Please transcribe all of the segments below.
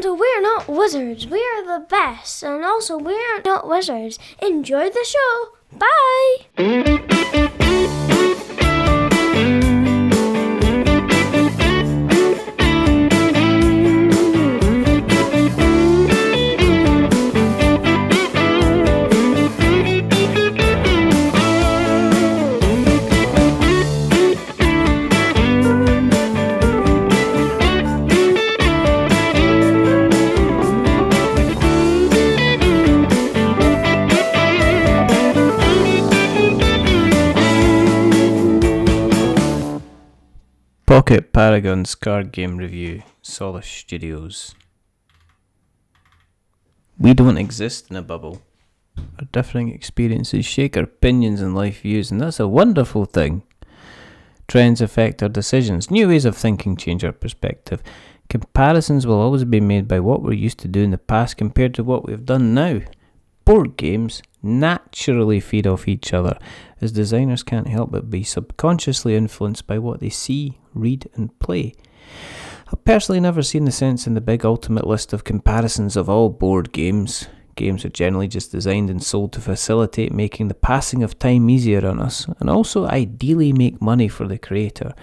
And we're not wizards. We are the best. And also, we're not wizards. Enjoy the show. Bye. Pocket Paragons card game review, Solis Studios. We don't exist in a bubble. Our differing experiences shake our opinions and life views, and that's a wonderful thing. Trends affect our decisions. New ways of thinking change our perspective. Comparisons will always be made by what we're used to do in the past compared to what we've done now. Board games naturally feed off each other, as designers can't help but be subconsciously influenced by what they see, read and play. I've personally never seen the sense in the big ultimate list of comparisons of all board games. Games are generally just designed and sold to facilitate making the passing of time easier on us, and also ideally make money for the creator,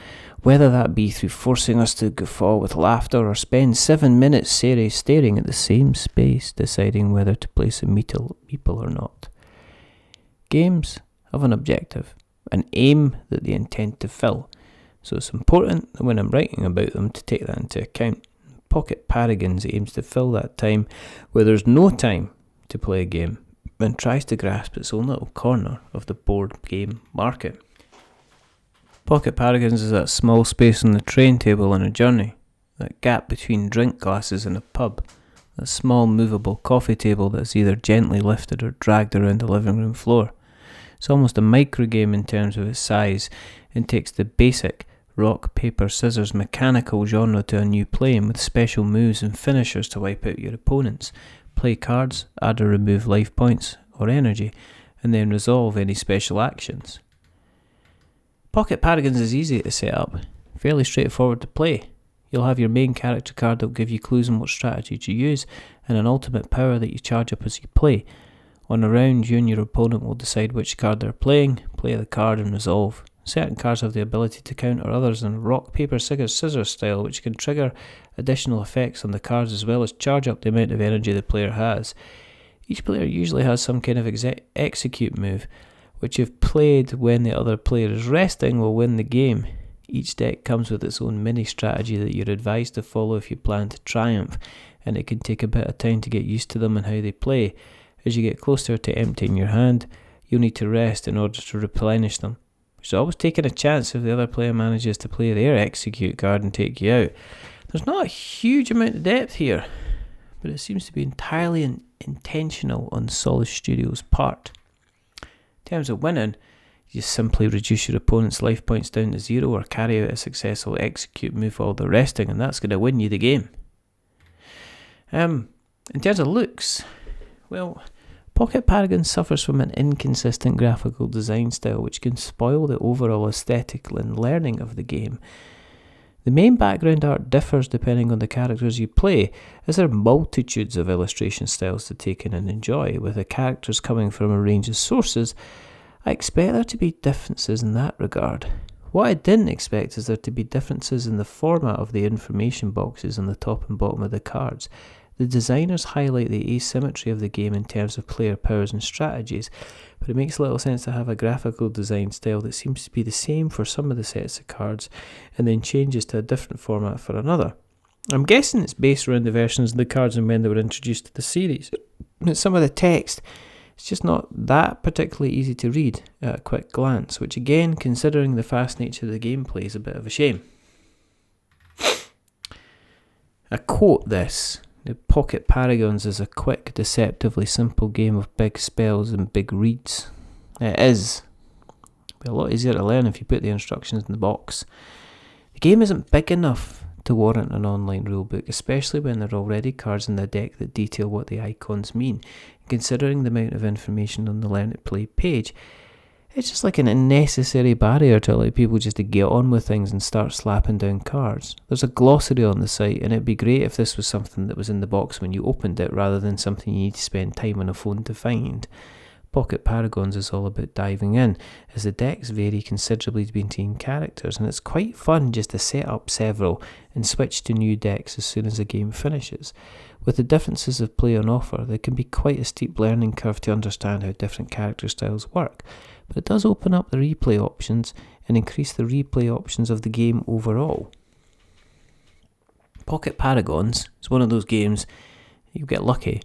whether that be through forcing us to guffaw with laughter or spend 7 minutes staring at the same space, deciding whether to place a meeple or not. Games have an objective, an aim that they intend to fill, so it's important that when I'm writing about them to take that into account. Pocket Paragons aims to fill that time where there's no time to play a game, and tries to grasp its own little corner of the board game market. Pocket Paragons is that small space on the train table on a journey, that gap between drink glasses in a pub, that small movable coffee table that's either gently lifted or dragged around the living room floor. It's almost a micro game in terms of its size, and takes the basic rock, paper, scissors mechanical genre to a new plane with special moves and finishers to wipe out your opponents. Play cards, add or remove life points or energy, and then resolve any special actions. Pocket Paragons is easy to set up, fairly straightforward to play. You'll have your main character card that will give you clues on what strategy to use, and an ultimate power that you charge up as you play. On a round, you and your opponent will decide which card they're playing, play the card and resolve. Certain cards have the ability to counter others in rock, paper, scissors style, which can trigger additional effects on the cards as well as charge up the amount of energy the player has. Each player usually has some kind of execute move, which if played when the other player is resting will win the game. Each deck comes with its own mini strategy that you're advised to follow if you plan to triumph, and it can take a bit of time to get used to them and how they play. As you get closer to emptying your hand, you'll need to rest in order to replenish them. There's always taking a chance if the other player manages to play their execute card and take you out. There's not a huge amount of depth here, but it seems to be entirely intentional on Solis Studios' part. In terms of winning, you simply reduce your opponent's life points down to 0 or carry out a successful execute move while they're resting, and that's going to win you the game. In terms of looks, well, Pocket Paragon suffers from an inconsistent graphical design style which can spoil the overall aesthetic and learning of the game. The main background art differs depending on the characters you play, as there are multitudes of illustration styles to take in and enjoy. With the characters coming from a range of sources, I expect there to be differences in that regard. What I didn't expect is there to be differences in the format of the information boxes on the top and bottom of the cards. The designers highlight the asymmetry of the game in terms of player powers and strategies, but it makes little sense to have a graphical design style that seems to be the same for some of the sets of cards and then changes to a different format for another. I'm guessing it's based around the versions of the cards and when they were introduced to the series. Some of the text, it's just not that particularly easy to read at a quick glance, which again, considering the fast nature of the gameplay, is a bit of a shame. I quote this: "The Pocket Paragons is a quick, deceptively simple game of big spells and big reads." It is. It'll be a lot easier to learn if you put the instructions in the box. The game isn't big enough to warrant an online rulebook, especially when there are already cards in the deck that detail what the icons mean. Considering the amount of information on the Learn to Play page, It's just like an unnecessary barrier to allow people just to get on with things and start slapping down cards. There's a glossary on the site, and it'd be great if this was something that was in the box when you opened it rather than something you need to spend time on a phone to find. Pocket Paragons is all about diving in, as the decks vary considerably between characters, and it's quite fun just to set up several and switch to new decks as soon as the game finishes. With the differences of play on offer, there can be quite a steep learning curve to understand how different character styles work, but it does open up the replay options and increase the replay options of the game overall. Pocket Paragons is one of those games you get lucky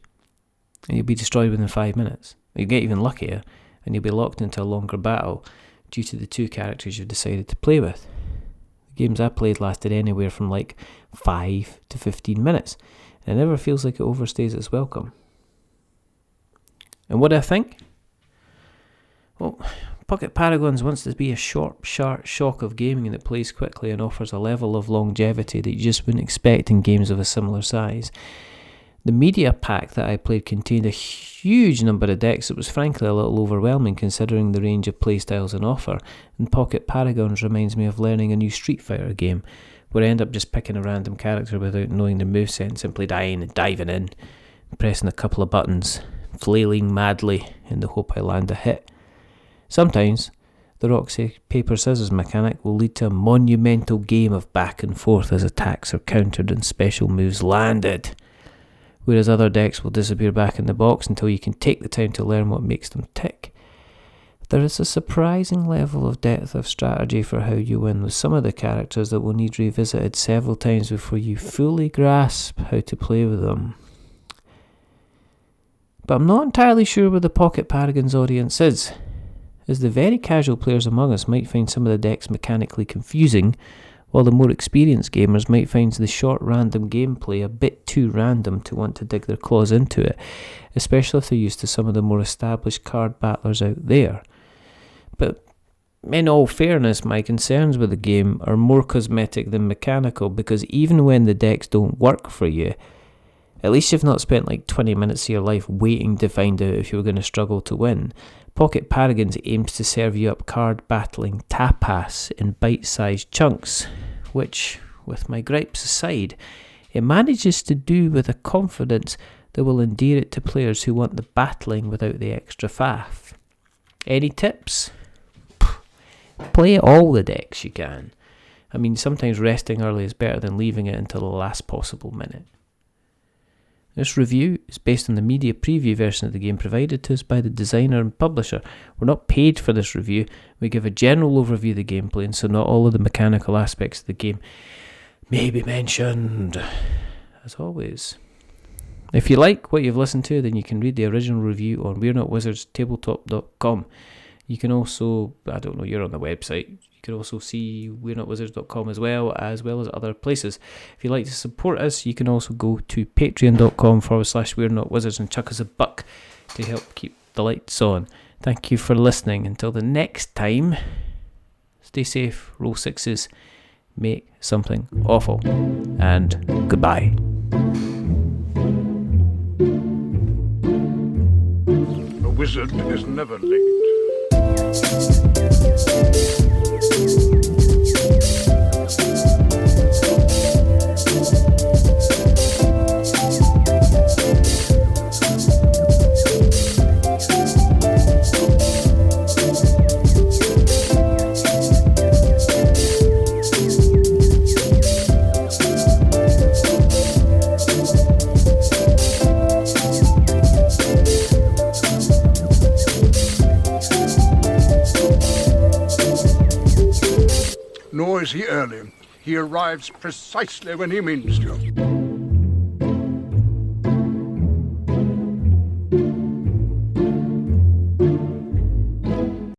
and you'll be destroyed within 5 minutes. You get even luckier and you'll be locked into a longer battle due to the two characters you've decided to play with. The games I played lasted anywhere from like 5 to 15 minutes, and it never feels like it overstays its welcome. And what do I think? Well, Pocket Paragons wants to be a short, sharp shock of gaming that plays quickly and offers a level of longevity that you just wouldn't expect in games of a similar size. The media pack that I played contained a huge number of decks that was frankly a little overwhelming considering the range of playstyles on offer, and Pocket Paragons reminds me of learning a new Street Fighter game, where I end up just picking a random character without knowing their moveset and simply dying and diving in, pressing a couple of buttons, flailing madly in the hope I land a hit. Sometimes the rock, paper, scissors mechanic will lead to a monumental game of back and forth as attacks are countered and special moves landed, whereas other decks will disappear back in the box until you can take the time to learn what makes them tick. There is a surprising level of depth of strategy for how you win with some of the characters that will need revisited several times before you fully grasp how to play with them. But I'm not entirely sure where the Pocket Paragons audience is, as the very casual players among us might find some of the decks mechanically confusing, while the more experienced gamers might find the short random gameplay a bit too random to want to dig their claws into it, especially if they're used to some of the more established card battlers out there. But in all fairness, my concerns with the game are more cosmetic than mechanical, because even when the decks don't work for you, at least you've not spent like 20 minutes of your life waiting to find out if you were going to struggle to win. Pocket Paragons aims to serve you up card battling tapas in bite-sized chunks, which, with my gripes aside, it manages to do with a confidence that will endear it to players who want the battling without the extra faff. Any tips? Play all the decks you can. I mean, sometimes resting early is better than leaving it until the last possible minute. This review is based on the media preview version of the game provided to us by the designer and publisher. We're not paid for this review. We give a general overview of the gameplay, and so not all of the mechanical aspects of the game may be mentioned. As always, if you like what you've listened to, then you can read the original review on we'renotwizardstabletop.com. You can also, you're on the website. You can also see we'renotwizards.com as well as other places. If you'd like to support us, you can also go to patreon.com/we'renotwizards and chuck us a buck to help keep the lights on. Thank you for listening. Until the next time, stay safe, roll sixes, make something awful, and goodbye. A wizard is never late. Nor is he early. He arrives precisely when he means to.